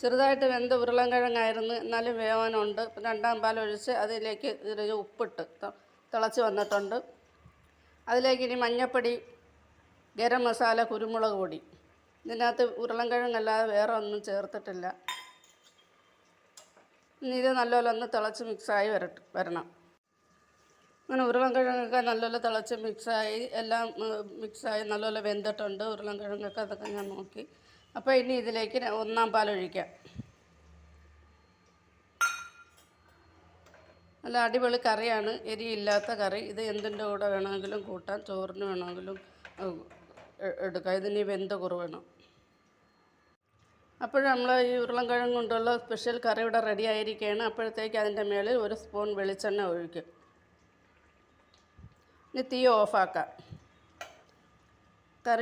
ചെറുതായിട്ട് വെന്ത ഉരുളൻകിഴങ്ങായിരുന്നു, എന്നാലും വേവാനുണ്ട്. രണ്ടാം പാലൊഴിച്ച് അതിലേക്ക് ഉപ്പിട്ട് തിളച്ച് വന്നിട്ടുണ്ട്. അതിലേക്ക് ഇനി മഞ്ഞൾപ്പൊടി, ഗരം മസാല, കുരുമുളക് പൊടി. ഇതിനകത്ത് ഉരുളൻകിഴങ്ങല്ലാതെ വേറെ ഒന്നും ചേർത്തിട്ടില്ല. ഇനി ഇത് നല്ലപോലെ ഒന്ന് തിളച്ച് മിക്സായി വരണം. അങ്ങനെ ഉരുളൻകിഴങ്ങൊക്കെ നല്ലപോലെ തിളച്ച് മിക്സായി, എല്ലാം മിക്സായി നല്ലപോലെ വെന്തിട്ടുണ്ട്. ഉരുളൻകിഴങ്ങൊക്കെ അതൊക്കെ ഞാൻ നോക്കി. അപ്പോൾ ഇനി ഇതിലേക്ക് ഒന്നാം പാലൊഴിക്കാം. നല്ല അടിപൊളി കറിയാണ്, എരിയില്ലാത്ത കറി. ഇത് എന്തിൻ്റെ കൂടെ വേണമെങ്കിലും കൂട്ടാം, ചോറിന് വേണമെങ്കിലും എടുക്കാം. ഇതിന് വെന്ത് കുറവണം. അപ്പോൾ നമ്മൾ ഈ ഉരുളൻകിഴങ്ങ് കൊണ്ടുള്ള സ്പെഷ്യൽ കറി ഇവിടെ റെഡി ആയിരിക്കുകയാണ്. അപ്പോഴത്തേക്ക് അതിൻ്റെ മേളിൽ 1 സ്പൂൺ വെളിച്ചെണ്ണ ഒഴിക്കും. ഇനി തീ ഓഫാക്കാം. കറി